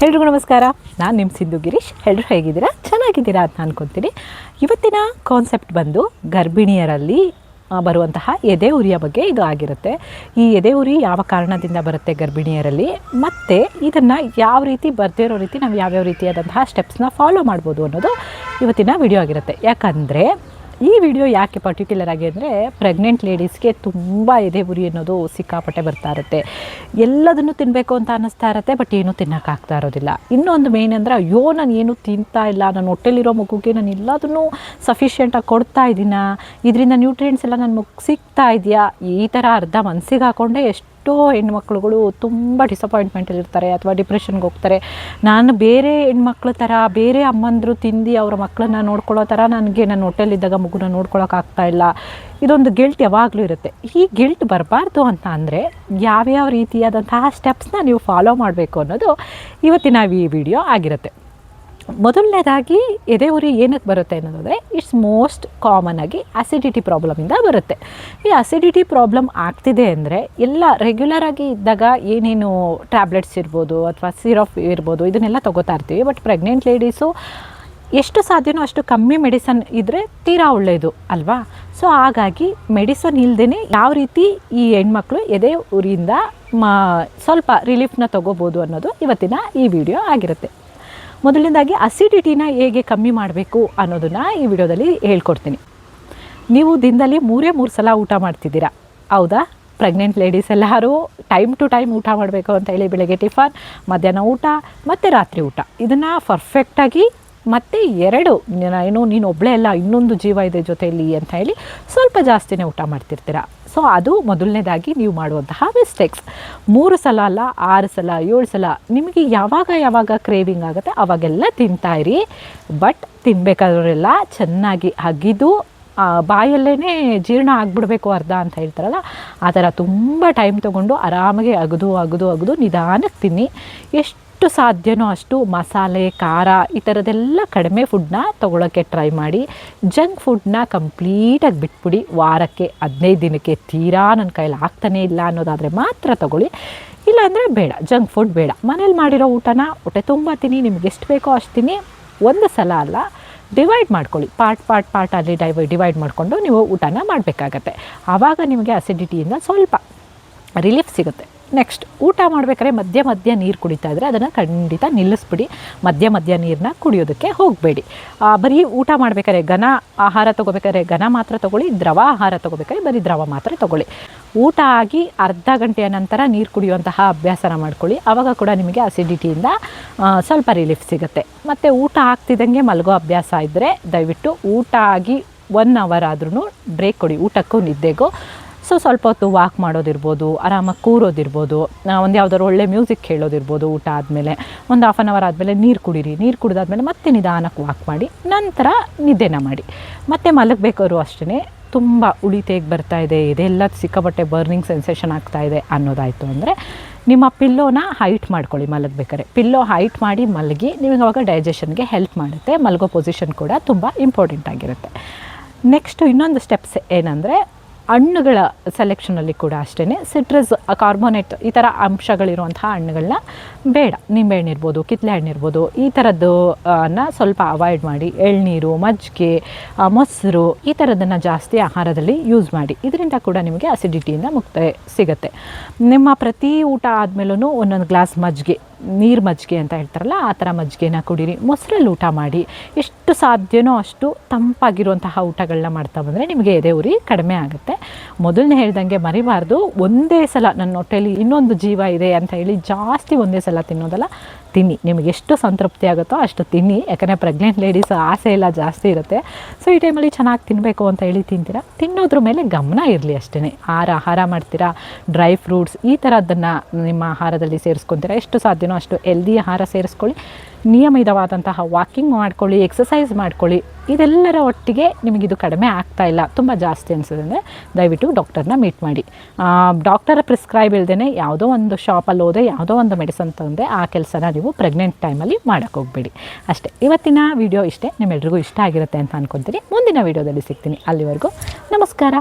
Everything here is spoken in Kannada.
ಎಲ್ರಿಗೂ ನಮಸ್ಕಾರ. ನಾನು ನಿಮ್ಮ ಸಿಂಧು ಗಿರೀಶ್. ಎಲ್ಲರೂ ಹೇಗಿದ್ದೀರಾ? ಚೆನ್ನಾಗಿದ್ದೀರಾ ಅಂತ ಅಂದ್ಕೊತೀನಿ. ಇವತ್ತಿನ ಕಾನ್ಸೆಪ್ಟ್ ಬಂದು ಗರ್ಭಿಣಿಯರಲ್ಲಿ ಬರುವಂತಹ ಎದೆ ಉರಿಯ ಬಗ್ಗೆ ಇದು ಆಗಿರುತ್ತೆ. ಈ ಎದೆ ಉರಿ ಯಾವ ಕಾರಣದಿಂದ ಬರುತ್ತೆ ಗರ್ಭಿಣಿಯರಲ್ಲಿ, ಮತ್ತು ಇದನ್ನು ಯಾವ ರೀತಿ ಬರ್ದೇ ಇರೋ ರೀತಿ ನಾವು ಯಾವ್ಯಾವ ರೀತಿಯಾದಂತಹ ಸ್ಟೆಪ್ಸ್ನ ಫಾಲೋ ಮಾಡ್ಬೋದು ಅನ್ನೋದು ಇವತ್ತಿನ ವಿಡಿಯೋ ಆಗಿರುತ್ತೆ. ಯಾಕಂದರೆ ಈ ವಿಡಿಯೋ ಯಾಕೆ ಪರ್ಟಿಕ್ಯುಲರ್ ಆಗಿ ಅಂದರೆ, ಪ್ರೆಗ್ನೆಂಟ್ ಲೇಡೀಸ್ಗೆ ತುಂಬ ಎದೆ ಉರಿ ಅನ್ನೋದು ಸಿಕ್ಕಾಪಟ್ಟೆ ಬರ್ತಾ ಇರುತ್ತೆ. ಎಲ್ಲದನ್ನು ತಿನ್ನಬೇಕು ಅಂತ ಅನ್ನಿಸ್ತಾ ಇರುತ್ತೆ, ಬಟ್ ಏನೂ ತಿನ್ನೋಕ್ಕಾಗ್ತಾ ಇರೋದಿಲ್ಲ. ಇನ್ನೊಂದು ಮೇನ್ ಅಂದರೆ, ಅಯ್ಯೋ ನಾನು ಏನೂ ತಿಂತಾ ಇಲ್ಲ, ನನ್ನ ಹೊಟ್ಟೆಲಿರೋ ಮಗುಗೆ ನಾನು ಎಲ್ಲದನ್ನೂ ಸಫಿಷಿಯೆಂಟಾಗಿ ಕೊಡ್ತಾ ಇದ್ದೀನ, ಇದರಿಂದ ನ್ಯೂಟ್ರಿಯೆಂಟ್ಸ್ ಎಲ್ಲ ನನ್ನ ಮಗು ಸಿಗ್ತಾ ಇದೆಯಾ, ಈ ಥರ ಅರ್ಧ ಮನಸ್ಸಿಗೆ ಹಾಕ್ಕೊಂಡೆ ಎಷ್ಟೋ ಹೆಣ್ಮಕ್ಳುಗಳು ತುಂಬ ಡಿಸಪಾಯಿಂಟ್ಮೆಂಟಲ್ಲಿರ್ತಾರೆ ಅಥವಾ ಡಿಪ್ರೆಷನ್ಗೆ ಹೋಗ್ತಾರೆ. ನಾನು ಬೇರೆ ಹೆಣ್ಮಕ್ಳ ಥರ, ಬೇರೆ ಅಮ್ಮಂದರು ತಿಂದು ಅವರ ಮಕ್ಕಳನ್ನ ನೋಡ್ಕೊಳ್ಳೋ ಥರ ನನಗೆ ನನ್ನ ಹೊಟ್ಟೆಲಿದ್ದಾಗ ಮಗುನ ನೋಡ್ಕೊಳ್ಳೋಕ್ಕಾಗ್ತಾ ಇಲ್ಲ. ಇದೊಂದು ಗಿಲ್ಟ್ ಯಾವಾಗಲೂ ಇರುತ್ತೆ. ಈ ಗಿಲ್ಟ್ ಬರಬಾರ್ದು ಅಂತ ಅಂದರೆ ಯಾವ್ಯಾವ ರೀತಿಯಾದಂತಹ ಸ್ಟೆಪ್ಸ್ನ ನೀವು ಫಾಲೋ ಮಾಡಬೇಕು ಅನ್ನೋದು ಇವತ್ತಿನ ಈ ವಿಡಿಯೋ ಆಗಿರುತ್ತೆ. ಮೊದಲನೇದಾಗಿ ಎದೆ ಉರಿ ಏನಕ್ಕೆ ಬರುತ್ತೆ ಅನ್ನೋದಾದರೆ, ಇಟ್ಸ್ ಮೋಸ್ಟ್ ಕಾಮನ್ ಆಗಿ ಅಸಿಡಿಟಿ ಪ್ರಾಬ್ಲಮಿಂದ ಬರುತ್ತೆ. ಈ ಅಸಿಡಿಟಿ ಪ್ರಾಬ್ಲಮ್ ಆಗ್ತಿದೆ ಅಂದರೆ ಎಲ್ಲ ರೆಗ್ಯುಲರಾಗಿ ಇದ್ದಾಗ ಏನೇನು ಟ್ಯಾಬ್ಲೆಟ್ಸ್ ಇರ್ಬೋದು ಅಥವಾ ಸಿರಪ್ ಇರ್ಬೋದು ಇದನ್ನೆಲ್ಲ ತೊಗೋತಾ ಇರ್ತೀವಿ. ಬಟ್ ಪ್ರೆಗ್ನೆಂಟ್ ಲೇಡೀಸು ಎಷ್ಟು ಸಾಧ್ಯನೋ ಅಷ್ಟು ಕಮ್ಮಿ ಮೆಡಿಸನ್ ಇದ್ದರೆ ತೀರಾ ಒಳ್ಳೆಯದು ಅಲ್ವಾ. ಸೊ ಹಾಗಾಗಿ ಮೆಡಿಸನ್ ಇಲ್ಲದೇ ಯಾವ ರೀತಿ ಈ ಹೆಣ್ಮಕ್ಳು ಎದೆ ಉರಿಯಿಂದ ಸ್ವಲ್ಪ ರಿಲೀಫ್ನ ತೊಗೋಬೋದು ಅನ್ನೋದು ಇವತ್ತಿನ ಈ ವಿಡಿಯೋ ಆಗಿರುತ್ತೆ. ಮೊದಲನೇದಾಗಿ ಅಸಿಡಿಟಿನ ಹೇಗೆ ಕಮ್ಮಿ ಮಾಡಬೇಕು ಅನ್ನೋದನ್ನು ಈ ವಿಡಿಯೋದಲ್ಲಿ ಹೇಳ್ಕೊಡ್ತೀನಿ. ನೀವು ದಿನದಲ್ಲಿ 3 ಸಲ ಊಟ ಮಾಡ್ತಿದ್ದೀರಾ, ಹೌದಾ? ಪ್ರೆಗ್ನೆಂಟ್ ಲೇಡೀಸ್ ಎಲ್ಲರೂ ಟೈಮ್ ಟು ಟೈಮ್ ಊಟ ಮಾಡಬೇಕು ಅಂತ ಹೇಳಿ, ಬೆಳಗ್ಗೆ ಟಿಫನ್, ಮಧ್ಯಾಹ್ನ ಊಟ ಮತ್ತು ರಾತ್ರಿ ಊಟ, ಇದನ್ನು ಪರ್ಫೆಕ್ಟಾಗಿ ಮತ್ತು 2 ನೀನು ಒಬ್ಬಳೇ ಅಲ್ಲ, ಇನ್ನೊಂದು ಜೀವ ಇದೆ ಜೊತೆಯಲ್ಲಿ ಅಂತ ಹೇಳಿ ಸ್ವಲ್ಪ ಜಾಸ್ತಿನೇ ಊಟ ಮಾಡ್ತಿರ್ತೀರ. ಸೊ ಅದು ಮೊದಲನೇದಾಗಿ ನೀವು ಮಾಡುವಂತಹ ಮಿಸ್ಟೇಕ್ಸ್. 3 ಸಲ ಅಲ್ಲ, 6 ಸಲ, 7 ಸಲ ನಿಮಗೆ ಯಾವಾಗ ಕ್ರೇವಿಂಗ್ ಆಗುತ್ತೆ ಅವಾಗೆಲ್ಲ ತಿಂತಾಯಿರಿ. ಬಟ್ ತಿನ್ನಬೇಕಾದ್ರೆಲ್ಲ ಚೆನ್ನಾಗಿ ಅಗಿದು ಬಾಯಲ್ಲೇ ಜೀರ್ಣ ಆಗಿಬಿಡ್ಬೇಕು ಅರ್ಧ ಅಂತ ಹೇಳ್ತಾರಲ್ಲ, ಆ ಥರ ತುಂಬ ಟೈಮ್ ತೊಗೊಂಡು ಆರಾಮಾಗಿ ಅಗದು ನಿಧಾನಕ್ಕೆ ತಿನ್ನಿ. ಎಷ್ಟು ಸಾಧ್ಯನೋ ಅಷ್ಟು ಮಸಾಲೆ, ಖಾರ ಈ ಥರದ್ದೆಲ್ಲ ಕಡಿಮೆ ಫುಡ್ನ ತೊಗೊಳಕ್ಕೆ ಟ್ರೈ ಮಾಡಿ. ಜಂಕ್ ಫುಡ್ನ ಕಂಪ್ಲೀಟಾಗಿ ಬಿಟ್ಬಿಡಿ. ವಾರಕ್ಕೆ 15 ದಿನಕ್ಕೆ ತೀರಾ ನನ್ನ ಕೈಲಿ ಆಗ್ತಾನೇ ಇಲ್ಲ ಅನ್ನೋದಾದರೆ ಮಾತ್ರ ತೊಗೊಳ್ಳಿ, ಇಲ್ಲಾಂದರೆ ಬೇಡ, ಜಂಕ್ ಫುಡ್ ಬೇಡ. ಮನೇಲಿ ಮಾಡಿರೋ ಊಟನ ಹೊಟ್ಟೆ ತುಂಬ ತಿನ್ನಿ, ನಿಮ್ಗೆ ಎಷ್ಟು ಬೇಕೋ ಅಷ್ಟು ತಿನ್ನಿ. ಒಂದು ಸಲ ಅಲ್ಲ, ಡಿವೈಡ್ ಮಾಡ್ಕೊಳ್ಳಿ, ಪಾರ್ಟಲ್ಲಿ ಡಿವೈಡ್ ಮಾಡಿಕೊಂಡು ನೀವು ಊಟನ ಮಾಡಬೇಕಾಗತ್ತೆ. ಆವಾಗ ನಿಮಗೆ ಅಸಿಡಿಟಿಯಿಂದ ಸ್ವಲ್ಪ ರಿಲೀಫ್ ಸಿಗುತ್ತೆ. ನೆಕ್ಸ್ಟ್, ಊಟ ಮಾಡಬೇಕಾದ್ರೆ ಮಧ್ಯ ನೀರು ಕುಡಿತಾ ಇದ್ದರೆ ಅದನ್ನು ಖಂಡಿತ ನಿಲ್ಲಿಸ್ಬಿಡಿ. ಮಧ್ಯ ನೀರನ್ನ ಕುಡಿಯೋದಕ್ಕೆ ಹೋಗಬೇಡಿ. ಬರೀ ಊಟ ಮಾಡಬೇಕಾದ್ರೆ ಘನ ಆಹಾರ ತೊಗೋಬೇಕಾದ್ರೆ ಘನ ಮಾತ್ರ ತೊಗೊಳ್ಳಿ, ದ್ರವ ಆಹಾರ ತೊಗೋಬೇಕಾದ್ರೆ ಬರೀ ದ್ರವ ಮಾತ್ರ ತೊಗೊಳ್ಳಿ. ಊಟ ಆಗಿ ಅರ್ಧ ಗಂಟೆಯ ನಂತರ ನೀರು ಕುಡಿಯುವಂತಹ ಅಭ್ಯಾಸನ ಮಾಡ್ಕೊಳ್ಳಿ. ಆವಾಗ ಕೂಡ ನಿಮಗೆ ಅಸಿಡಿಟಿಯಿಂದ ಸ್ವಲ್ಪ ರಿಲೀಫ್ ಸಿಗುತ್ತೆ. ಮತ್ತು ಊಟ ಆಗ್ತಿದ್ದಂಗೆ ಮಲಗೋ ಅಭ್ಯಾಸ ಇದ್ದರೆ ದಯವಿಟ್ಟು ಊಟ ಆಗಿ 1 ಅವರ್ ಆದ್ರೂ ಬ್ರೇಕ್ ಕೊಡಿ, ಊಟಕ್ಕೂ ನಿದ್ದೆಗೂ. ಸೊ ಸ್ವಲ್ಪ ಹೊತ್ತು ವಾಕ್ ಮಾಡೋದಿರ್ಬೋದು, ಆರಾಮಾಗಿ ಕೂರೋದಿರ್ಬೋದು, ಒಂದು ಯಾವುದಾದ್ರು ಒಳ್ಳೆ ಮ್ಯೂಸಿಕ್ ಕೇಳೋದಿರ್ಬೋದು. ಊಟ ಆದಮೇಲೆ ಒಂದು ಹಾಫ್ ಆನ್ ಅವರ್ ಆದಮೇಲೆ ನೀರು ಕುಡೀರಿ. ನೀರು ಕುಡಿದಾದ್ಮೇಲೆ ಮತ್ತೆ ನಿಧಾನಕ್ಕೆ ವಾಕ್ ಮಾಡಿ, ನಂತರ ನಿದ್ದೆನ ಮಾಡಿ. ಮತ್ತು ಮಲಗಬೇಕಾದ್ರು ಅಷ್ಟೇ, ತುಂಬ ಉಳಿತೇಗೆ ಬರ್ತಾಯಿದೆ, ಇದೆಲ್ಲ ಸಿಕ್ಕಾಪಟ್ಟೆ ಬರ್ನಿಂಗ್ ಸೆನ್ಸೇಷನ್ ಆಗ್ತಾಯಿದೆ ಅನ್ನೋದಾಯಿತು ಅಂದರೆ ನಿಮ್ಮ ಪಿಲ್ಲೋನ ಹೈಟ್ ಮಾಡ್ಕೊಳ್ಳಿ. ಮಲಗಬೇಕಾದ್ರೆ ಪಿಲ್ಲೋ ಹೈಟ್ ಮಾಡಿ ಮಲಗಿ, ನಿಮಗೆ ಅವಾಗ ಡೈಜೆಷನ್ಗೆ ಹೆಲ್ಪ್ ಮಾಡುತ್ತೆ. ಮಲಗೋ ಪೊಸಿಷನ್ ಕೂಡ ತುಂಬ ಇಂಪಾರ್ಟೆಂಟ್ ಆಗಿರುತ್ತೆ. ನೆಕ್ಸ್ಟು ಇನ್ನೊಂದು ಸ್ಟೆಪ್ಸ್ ಏನಂದರೆ, ಹಣ್ಣುಗಳ ಸೆಲೆಕ್ಷನಲ್ಲಿ ಕೂಡ ಅಷ್ಟೇ ಸಿಟ್ರಸ್, ಕಾರ್ಬೋನೇಟ್ ಈ ಥರ ಅಂಶಗಳಿರುವಂತಹ ಹಣ್ಣುಗಳನ್ನ ಬೇಡ. ನಿಂಬೆಹಣ್ಣು ಇರ್ಬೋದು, ಕಿತ್ತಳೆ ಹಣ್ಣು ಇರ್ಬೋದು, ಈ ಥರದ್ದು ಸ್ವಲ್ಪ ಅವಾಯ್ಡ್ ಮಾಡಿ. ಎಳ್ನೀರು, ಮಜ್ಜಿಗೆ, ಮೊಸರು ಈ ಥರದನ್ನು ಜಾಸ್ತಿ ಆಹಾರದಲ್ಲಿ ಯೂಸ್ ಮಾಡಿ. ಇದರಿಂದ ಕೂಡ ನಿಮಗೆ ಅಸಿಡಿಟಿಯಿಂದ ಮುಕ್ತ ಸಿಗುತ್ತೆ. ನಿಮ್ಮ ಪ್ರತಿ ಊಟ ಆದಮೇಲೂ ಒಂದೊಂದು ಗ್ಲಾಸ್ ಮಜ್ಜಿಗೆ, ನೀರು ಮಜ್ಜಿಗೆ ಅಂತ ಹೇಳ್ತಾರಲ್ಲ ಆ ಥರ ಮಜ್ಜಿಗೆನ ಕುಡೀರಿ. ಮೊಸರಲ್ಲಿ ಊಟ ಮಾಡಿ. ಎಷ್ಟು ಸಾಧ್ಯನೋ ಅಷ್ಟು ತಂಪಾಗಿರುವಂತಹ ಊಟಗಳನ್ನ ಮಾಡ್ತಾ ಬಂದರೆ ನಿಮಗೆ ಎದೆ ಉರಿ ಕಡಿಮೆ ಆಗುತ್ತೆ. ಮೊದಲನೇ ಹೇಳ್ದಂಗೆ ಮರಿಬಾರ್ದು, ಒಂದೇ ಸಲ ನನ್ನ ಹೊಟ್ಟೆಯಲ್ಲಿ ಇನ್ನೊಂದು ಜೀವ ಇದೆ ಅಂತ ಹೇಳಿ ಜಾಸ್ತಿ ಒಂದೇ ಸಲ ತಿನ್ನೋದಲ್ಲ. ತಿನ್ನಿ, ನಿಮಗೆ ಎಷ್ಟು ಸಂತೃಪ್ತಿ ಆಗುತ್ತೋ ಅಷ್ಟು ತಿನ್ನಿ. ಯಾಕಂದರೆ ಪ್ರೆಗ್ನೆಂಟ್ ಲೇಡೀಸ್ ಆಸೆ ಎಲ್ಲ ಜಾಸ್ತಿ ಇರುತ್ತೆ. ಸೊ ಈ ಟೈಮಲ್ಲಿ ಚೆನ್ನಾಗಿ ತಿನ್ನಬೇಕು ಅಂತ ಹೇಳಿ ತಿಂತೀರಾ, ತಿನ್ನೋದ್ರ ಮೇಲೆ ಗಮನ ಇರಲಿ ಅಷ್ಟೇ. ಆಹಾರ ಮಾಡ್ತೀರಾ, ಡ್ರೈ ಫ್ರೂಟ್ಸ್ ಈ ಥರದ್ದನ್ನು ನಿಮ್ಮ ಆಹಾರದಲ್ಲಿ ಸೇರಿಸ್ಕೊತೀರಾ. ಎಷ್ಟು ಸಾಧ್ಯನೋ ಅಷ್ಟು ಹೆಲ್ದಿ ಆಹಾರ ಸೇರಿಸ್ಕೊಳ್ಳಿ. ನಿಯಮಿತವಾದಂತಹ ವಾಕಿಂಗ್ ಮಾಡ್ಕೊಳ್ಳಿ, ಎಕ್ಸಸೈಸ್ ಮಾಡ್ಕೊಳ್ಳಿ. ಇದೆಲ್ಲರ ಒಟ್ಟಿಗೆ ನಿಮಗಿದು ಕಡಿಮೆ ಆಗ್ತಾ ಇಲ್ಲ, ತುಂಬ ಜಾಸ್ತಿ ಅನಿಸಿದೆ ಅಂದರೆ ದಯವಿಟ್ಟು ಡಾಕ್ಟರ್ನ ಮೀಟ್ ಮಾಡಿ. ಡಾಕ್ಟರ್ ಪ್ರಿಸ್ಕ್ರೈಬ್ ಇಲ್ಲದೇ ಯಾವುದೋ ಒಂದು ಶಾಪಲ್ಲಿ ಹೋದೆ, ಯಾವುದೋ ಒಂದು ಮೆಡಿಸನ್ ತಂದೆ ಆ ಕೆಲಸನ ನೀವು ಪ್ರೆಗ್ನೆಂಟ್ ಟೈಮಲ್ಲಿ ಮಾಡೋಕ್ಕೆ ಹೋಗಬೇಡಿ. ಅಷ್ಟೇ. ಇವತ್ತಿನ ವಿಡಿಯೋ ಇಷ್ಟೇ. ನಿಮ್ಮೆಲ್ರಿಗೂ ಇಷ್ಟ ಆಗಿರುತ್ತೆ ಅಂತ ಅಂದ್ಕೊತೀನಿ. ಮುಂದಿನ ವಿಡಿಯೋದಲ್ಲಿ ಸಿಗ್ತೀನಿ. ಅಲ್ಲಿವರೆಗೂ ನಮಸ್ಕಾರ.